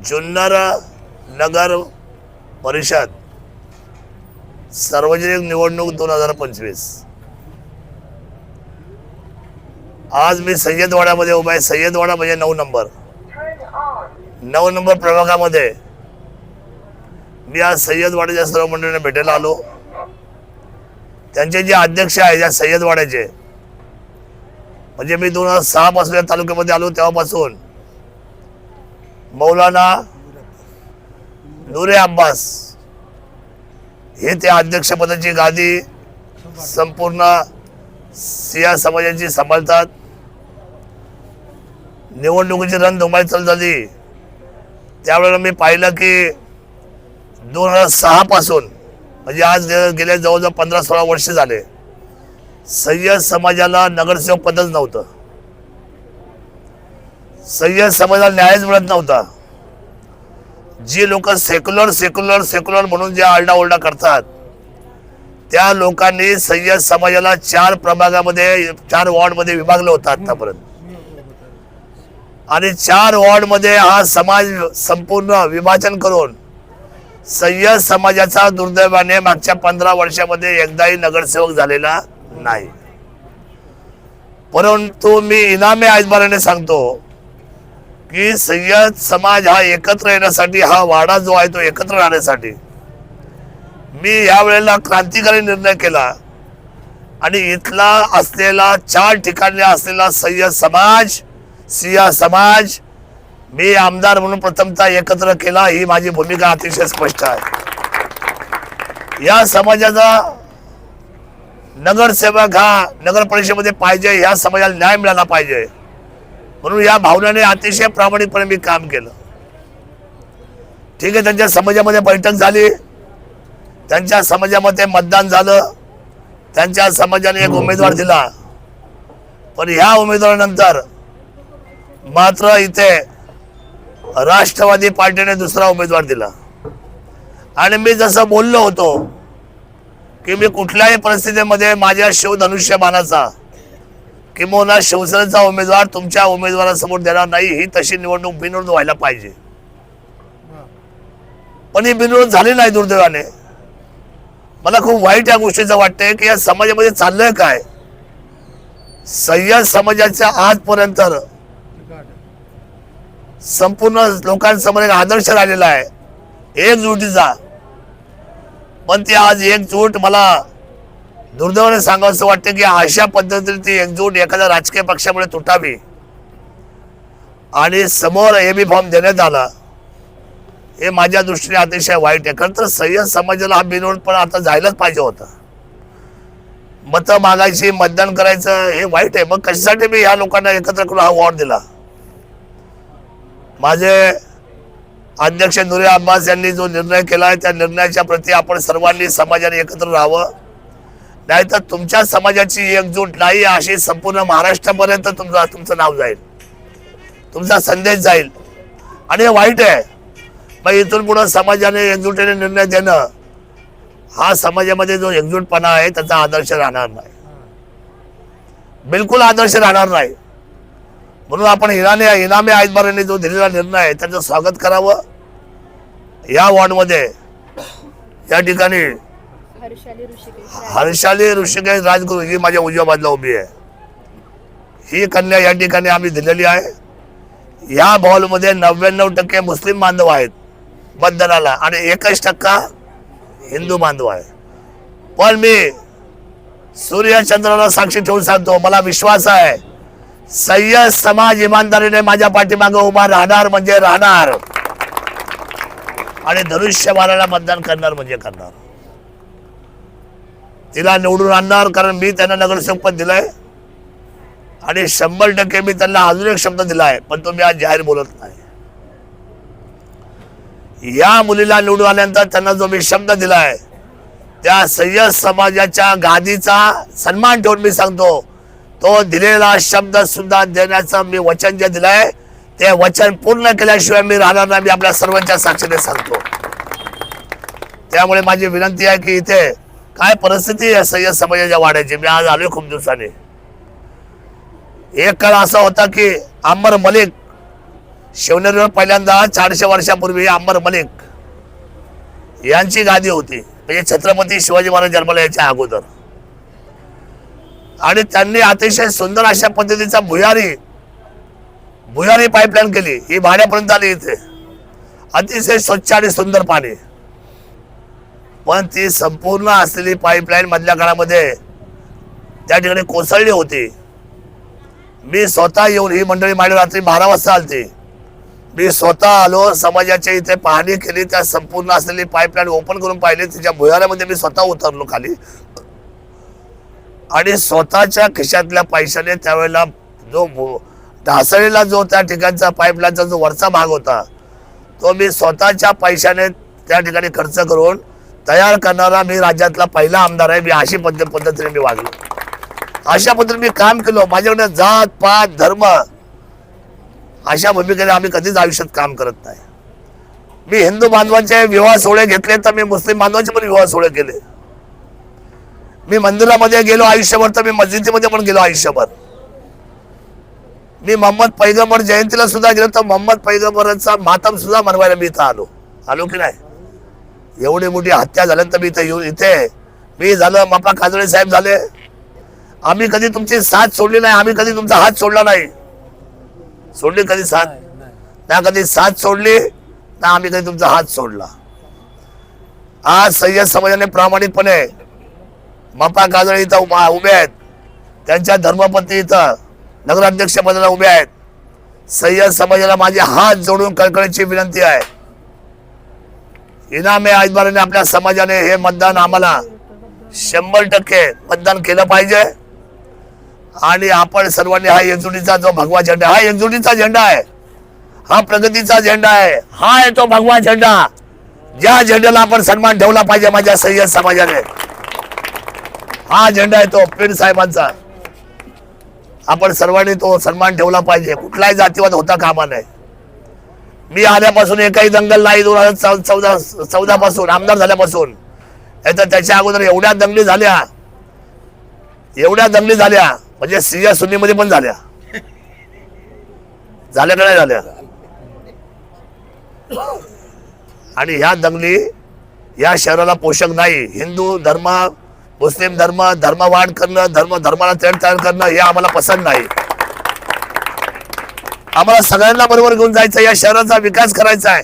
जुन्नर नगर परिषद सार्वजनिक निवडणूक 2025। आज मी सय्यदवाड्यामध्ये उभा आहे। सय्यदवाडा म्हणजे 9 नंबर प्रभागामध्ये मी आज सय्यदवाड्याच्या सर्व मंडळींना भेटायला आलो। त्यांचे जे अध्यक्ष आहेत या सय्यदवाड्याचे, म्हणजे मी 2006 पासून या तालुक्यामध्ये आलो तेव्हापासून मौलाना नूरे अब्बास हे त्या अध्यक्षपदाची गादी संपूर्ण सिया समाजाची सांभाळतात। निवडणुकीची रणधुमाळी चालू झाली त्यावेळेला मी पाहिलं की 2006 पासून म्हणजे आज गेल्या जवळजवळ 15-16 वर्ष झाले सय्यद समाजाला नगरसेवक पदच नव्हतं। सय्यद समाजाला न्यायच मिळत नव्हता। जी लोक सेक्युलर म्हणून जे आरडाओरडा करतात त्या लोकांनी सय्यद समाजाला 4 प्रभागामध्ये 4 वॉर्डमध्ये विभागलं होतं आतापर्यंत, आणि 4 वॉर्डमध्ये हा समाज संपूर्ण विभाजन करून सय्यद समाजाचा दुर्दैवाने मागच्या 15 वर्षामध्ये एकदाही नगरसेवक झालेला नाही। परंतु मी इनामे आजबाराने सांगतो की सय्यद समाज हा एकत्र येण्यासाठी, हा वाडा जो आहे तो एकत्र राहण्यासाठी मी यावेळेला क्रांतिकारी निर्णय केला आणि इथला असलेला 4 ठिकाणी असलेला सय्यद समाज, सिया समाज मी आमदार म्हणून प्रथमतः एकत्र केला। ही माझी भूमिका अतिशय स्पष्ट आहे। या समाजाचा नगरसेवक हा नगर परिषदेमध्ये पाहिजे, या समाजाला न्याय मिळाला पाहिजे म्हणून या भावनेने अतिशय प्रामाणिकपणे मी काम केलं। ठीक आहे, त्यांच्या समाजामध्ये बैठक झाली, त्यांच्या समाजामध्ये मतदान झालं, त्यांच्या समाजाने एक उमेदवार दिला, पण ह्या उमेदवारानंतर मात्र इथे राष्ट्रवादी पार्टीने दुसरा उमेदवार दिला। आणि मी जसं बोललो होतो की मी कुठल्याही परिस्थितीमध्ये माझ्या शिवधनुष्यबाणाचा किंवा शिवसेनेचा उमेदवार तुमच्या उमेदवारासमोर देणार नाही, ही तशी निवडणूक बिनविरोध व्हायला पाहिजे। पण ही बिनविरोध झाली नाही दुर्दैवाने। मला खूप वाईट या गोष्टीचं वाटतंय की या समाजामध्ये चाललंय काय। सय्यद समाजाच्या आजपर्यंत संपूर्ण लोकांसमोर एक आदर्श राहिलेला आहे एकजुटीचा, पण ती आज एकजूट मला दुर्दैवाने सांगावंसं वाटतं की अशा पद्धतीने ती एकजूट एखाद्या राजकीय पक्षामुळे तुटावी आणि समोर एबी फॉर्म देण्यात आला, हे माझ्या दृष्टीने अतिशय वाईट आहे। खरं तर सय्यद समाजाला हा बिनविरोध पण आता जायलाच पाहिजे होता। मतं मागायची, मतदान करायचं हे वाईट आहे। मग कशासाठी मी ह्या लोकांना एकत्र करून हा वॉर्ड दिला। माझे अध्यक्ष नूरे अब्बास यांनी जो निर्णय केला आहे त्या निर्णयाच्या प्रती आपण सर्वांनी समाजाने एकत्र राहावं, नाहीतर तुमच्या समाजाची एकजूट नाही अशी संपूर्ण महाराष्ट्रापर्यंत तुमचं नाव जाईल, तुमचा संदेश जाईल आणि हे वाईट आहे। मग इथून पुढे समाजाने एकजुटीने निर्णय देणं हा समाजामध्ये जो एकजूटपणा आहे त्याचा आदर्श राहणार नाही, बिलकुल आदर्श राहणार नाही। म्हणून आपण इनामे आजबारांनी जो दिलेला निर्णय आहे त्याचं स्वागत करावं। या वॉर्डमध्ये या ठिकाणी हर्षाली ऋषिकेश राजगुरू ही माझ्या उजव्या बाजूला उभी आहे, ही कन्या या ठिकाणी आम्ही दिलेली आहे। या हॉलमध्ये 99% मुस्लिम बांधव आहेत मतदानाला आणि 1% हिंदू बांधव आहे। पण मी सूर्यचंद्राला साक्षी ठेवून सांगतो, मला विश्वास आहे सय्यद समाज इमानदारीने माझ्या पाठीमागे उभा राहणार म्हणजे राहणार आणि धनुष्यबाणाला मतदान करणार म्हणजे करणार, तिला निवडून आणणार। कारण मी त्यांना नगरसेवक पद दिलंय आणि 100% मी त्यांना अजून एक शब्द दिलाय, पण तो मी आज जाहीर बोलत नाही। या मुलीला निवडून आल्यानंतर त्यांना जो मी शब्द दिलाय त्या सय्यद समाजाच्या गादीचा सन्मान ठेवून मी सांगतो, तो दिलेला शब्द सुद्धा देण्याचं मी वचन जे दिलंय ते वचन पूर्ण केल्याशिवाय मी राहणार नाही, मी आपल्या सर्वांच्या साक्षीने सांगतो। त्यामुळे माझी विनंती आहे की इथे काय परिस्थिती आहे सय्यद समाजाच्या वाड्याची। मी आज आलोय खूप दिवसांनी। एक काळ असा होता की आमर मलिक शिवनेरीवर पहिल्यांदा 400 वर्षापूर्वी अंबर मलिक यांची गादी होती, म्हणजे छत्रपती शिवाजी महाराज जन्माला याच्या अगोदर. आणि त्यांनी अतिशय सुंदर अशा पद्धतीचा भुयारी पाईपलाईन केली. ही भाड्यापर्यंत आली इथे, अतिशय स्वच्छ आणि सुंदर पाणी. पण ती संपूर्ण असलेली पाईपलाईन मधल्या काळामध्ये त्या ठिकाणी कोसळली होती. मी स्वतः येऊन, ही मंडळी माझ्या रात्री 12 वाजता आलती, मी स्वतः आलो, समाजाच्या इथे पाहणी केली, त्या संपूर्ण असलेली पाईपलाईन ओपन करून पाहिली, तिच्या भुयारामध्ये मी स्वतः उतरलो खाली आणि स्वतःच्या खिशातल्या पैशाने त्यावेळेला जो ढासळलेला जो त्या ठिकाणचा पाईपलाईनचा जो वरचा भाग होता तो मी स्वतःच्या पैशाने त्या ठिकाणी खर्च करून तयार करणारा मी राज्यातला पहिला आमदार आहे. मी अशी पद्धतीने मी वागलो, अशा पद्धतीने मी काम केलं. माझ्याकडे जात पात धर्म अशा भूमिकेने आम्ही कधीच आयुष्यात काम करत नाही. मी हिंदू बांधवांचे विवाह सोहळे घेतले तर मी मुस्लिम बांधवांचे पण विवाह सोहळे केले. मी मंदिरामध्ये गेलो आयुष्यभर तर मी मस्जिदीमध्ये पण गेलो आयुष्यभर. मी मोहम्मद पैगंबर जयंतीला सुद्धा गेलो तर मोहम्मद पैगंबरांचा मातम सुद्धा मनवायला मी इथं आलो की नाही. एवढी मोठी हत्या झाल्यानंतर मी इथे येऊन, इथे मी झालं, मापा काजळे साहेब झाले, आम्ही कधी तुमची साथ सोडली नाही, आम्ही कधी तुमचा हात सोडला नाही. सोडली कधी साथ ना, कधी साथ सोडली ना आम्ही कधी तुमचा हात सोडला. आज सय्यद समाजाने प्रामाणिकपणे मापा काजळे इथं उभे आहेत, त्यांच्या धर्मपत्नी इथं नगराध्यक्ष पदाला उभे आहेत. सय्यद समाजाला माझे हात जोडून कळकळीची विनंती आहे, इनामे आजबाराने आपल्या समाजाने हे मतदान आम्हाला 100% मतदान केलं पाहिजे. आणि आपण सर्वांनी हा एकजुटीचा जो भगवा झेंडा, हा एकजुटीचा झेंडा आहे, हा प्रगतीचा झेंडा आहे, हा आहे तो भगवा झेंडा, ज्या झेंड्याला आपण सन्मान ठेवला पाहिजे माझ्या सय्यद समाजाने. हा झेंडा आहे तो पीर साहेबांचा, आपण सर्वांनी तो सन्मान ठेवला पाहिजे. कुठलाही जातीवाद होता कामा नये. मी आल्यापासून एकही दंगल नाही, 2014 पासून आमदार झाल्यापासून. त्याच्या अगोदर एवढ्या दंगली झाल्या म्हणजे सिया सुन्नीमध्ये पण झाल्या का नाही झाल्या. आणि ह्या दंगली या शहराला पोषक नाही. हिंदू धर्म, मुस्लिम धर्म, धर्मवाढ करणं, धर्माला तेढ तयार करणं हे आम्हाला पसंत नाही. आम्हाला सगळ्यांना बरोबर घेऊन जायचं, या शहराचा विकास करायचा आहे.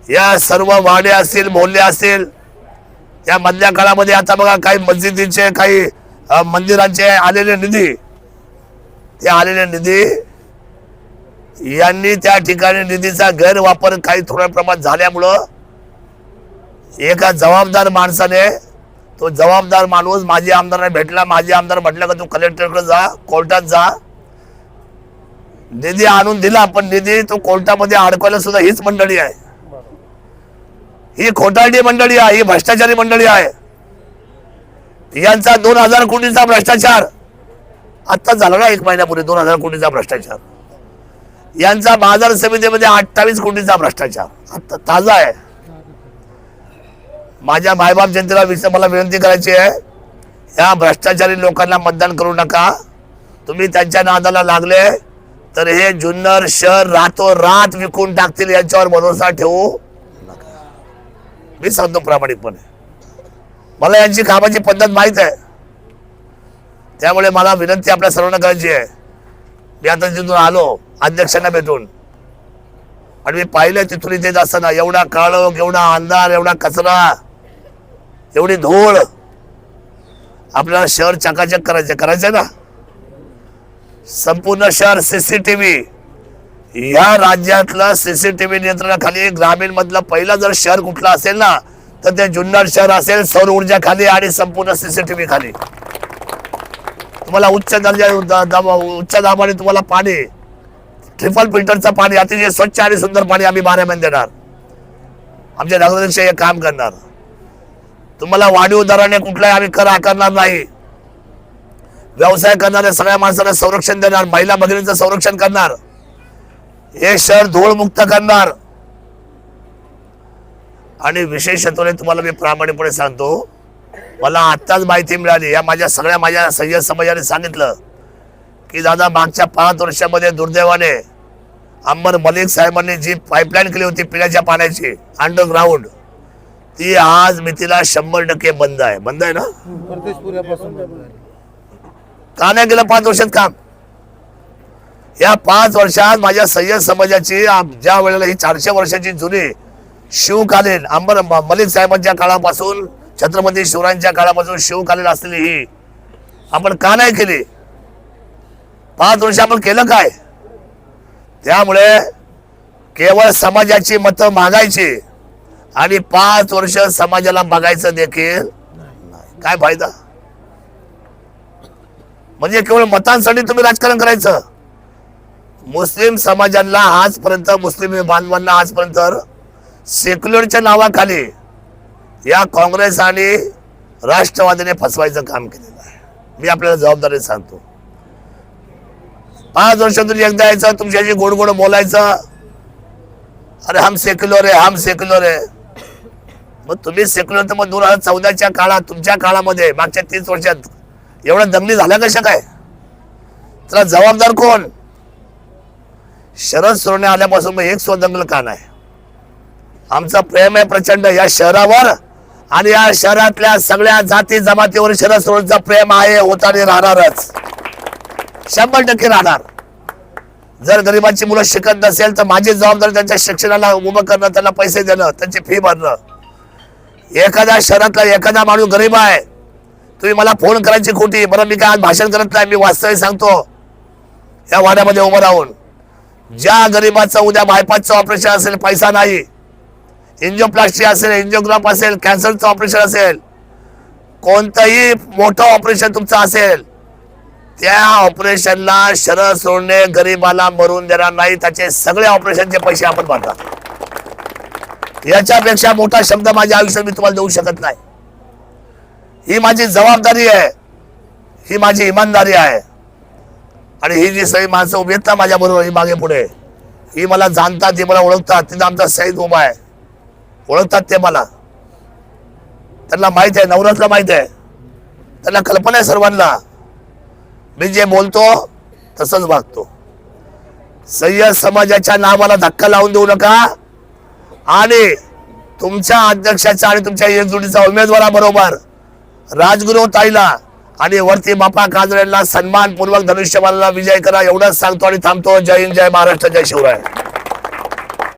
या सर्व वाडे असतील, मोहल्ले असतील, या मधल्या काळामध्ये आता बघा काही मस्जिदीचे, काही मंदिरांचे आलेले निधी, ते आलेले निधी यांनी त्या ठिकाणी निधीचा गैरवापर काही थोड्या प्रमाणात झाल्यामुळं एका जबाबदार माणसाने, तो जबाबदार माणूस माझे आमदारांना भेटला, माझे आमदार म्हटलं का तू कलेक्टरकडे जा, कोर्टात जा, निधी आणून दिला. पण निधी तो कोर्टामध्ये अडकवायला सुद्धा हीच मंडळी आहे, ही खोटारडी मंडळी आहे, ही भ्रष्टाचारी मंडळी आहे. यांचा 2000 कोटीचा भ्रष्टाचार आत्ताच झाला ना, 1 महिन्यापूर्वी 2000 कोटीचा भ्रष्टाचार. यांचा बाजार समितीमध्ये 28 कोटीचा भ्रष्टाचार आता ताजा आहे. माझ्या मायबाप जनतेला मला विनंती करायची आहे, या भ्रष्टाचारी लोकांना मतदान करू नका. तुम्ही त्यांच्या नादाला लागले तर हे जुन्नर शहर रातोरात विकून टाकतील, यांच्यावर भरोसा ठेवू नका. मी सांगतो प्रामाणिकपणे, मला यांची कामाची पद्धत माहीत आहे. त्यामुळे मला विनंती आपल्या सर्वांना करायची आहे. मी आता तिथून आलो अध्यक्षांना भेटून आणि मी पाहिलं तिथून इथे असताना एवढा काळोख, एवढा अंधार, एवढा कचरा, एवढी धूळ. आपल्याला शहर चकाचक करायचंय ना. संपूर्ण शहर सीसीटीव्ही, या राज्यातलं सीसीटीव्ही नियंत्रणाखाली ग्रामीण मधलं पहिलं जर शहर कुठलं असेल ना तर ते जुन्नर शहर असेल. सौर ऊर्जा खाली आणि संपूर्ण सीसीटीव्ही खाली. तुम्हाला उच्च दाबाने तुम्हाला पाणी, ट्रिपल फिल्टरचं पाणी, अतिशय स्वच्छ आणि सुंदर पाणी आम्ही 12 महिने देणार. आमच्या नगराध्यक्ष हे काम करणार. तुम्हाला वाढीव दराने कुठलाही आम्ही कर आकारणार नाही. व्यवसाय करणाऱ्या सगळ्या माणसांना संरक्षण देणार, महिला भगिनींचं संरक्षण करणार, हे शहर धूळमुक्त करणार. आणि विशेषत्वाने तुम्हाला मी प्रामाणिकपणे सांगतो, मला आत्ताच माहिती मिळाली, या माझ्या सय्यद समाजाने सांगितलं की दादा मागच्या 5 वर्षामध्ये दुर्दैवाने अंबर मलिक साहेबांनी जी पाईपलाईन केली होती पिण्याच्या पाण्याची अंडरग्राऊंड, ती आज मितीला 100% बंद आहे. बंद आहे ना? का नाही केलं 5 वर्षात काम? या 5 वर्षात माझ्या सय्यद समाजाची ज्या वेळेला ही 400 वर्षाची जुनी शिवकालीन अंबर मलिक साहेबांच्या काळापासून छत्रपती शिवरायांच्या काळापासून शिवकालीन असलेली ही आपण का नाही केली? 5 वर्ष आपण केलं काय? त्यामुळे केवळ समाजाची मतं मागायची आणि 5 वर्ष समाजाला बघायचं देखील काय फायदा? म्हणजे केवळ मतांसाठी तुम्ही राजकारण करायचं. मुस्लिम समाजाला आजपर्यंत, मुस्लिम बांधवांना आजपर्यंत सेक्युलरच्या नावाखाली या काँग्रेस आणि राष्ट्रवादीने फसवायचं काम केलेलं आहे. मी आपल्याला जबाबदारी सांगतो. 5 वर्षातून एकदा यायचं, तुमच्याशी गोड गोड बोलायचं, अरे हम सेक्युलर आहे, हम सेक्युलर आहे. मग तुम्ही सेक्युलर तर मग 2014च्या काळात, तुमच्या काळामध्ये मागच्या 30 वर्षात एवढा दंगली झाल्या कशा काय? त्याला जबाबदार कोण? शरद सोडणे आल्यापासून मग एक दंगल का नाही? आमचं प्रेम आहे प्रचंड या शहरावर आणि या शहरातल्या सगळ्या जाती जमातीवर शरद सोडण्याचं प्रेम आहे, होता आणि राहणारच, 100% राहणार. जर गरिबांची मुलं शिकत नसेल तर माझी जबाबदारी त्यांच्या शिक्षणाला उभं करणं, त्यांना पैसे देणं, त्यांची फी भरणं. एखाद्या शहरातला एखादा माणूस गरीब आहे, तुम्ही मला फोन करायची खोटी. बरं, मी काय आज भाषण करत नाही, मी वास्तविक सांगतो. या वाड्यामध्ये उभं राहून ज्या गरीबाचं उद्या बायपासचं ऑपरेशन असेल, पैसा नाही, एंजिओप्लास्टी असेल, एंजिओग्राम असेल, कॅन्सरचं ऑपरेशन असेल, कोणतंही मोठं ऑपरेशन तुमचं असेल, त्या ऑपरेशनला शरद सोडणे गरीबाला मरून देणार नाही. त्याचे सगळे ऑपरेशनचे पैसे आपण भरतात. याच्यापेक्षा मोठा शब्द माझ्या आयुष्यात मी तुम्हाला देऊ शकत नाही. ही माझी जबाबदारी आहे, ही माझी इमानदारी आहे. आणि ही जी सगळी माणसं उभी आहेत ना माझ्या बरोबर, ही मागे पुढे, ही मला जाणतात, ही मला ओळखतात. तिथं आमचा सईद उभा आहे, ओळखतात ते मला. त्यांना माहित आहे, नवरातला माहित आहे, त्यांना कल्पना आहे सर्वांना. मी जे बोलतो तसंच वागतो. सय्यद समाजाच्या नावाला धक्का लावून देऊ नका आणि तुमच्या अध्यक्षाच्या आणि तुमच्या एकजुटीचा उमेदवाराबरोबर राजगुरू ताईला आणि वरती बापा काजळेंना सन्मानपूर्वक धनुष्यबाणाला विजय करा, एवढंच सांगतो आणि थांबतो. जय हिंद, जय महाराष्ट्र, जय शिवराय.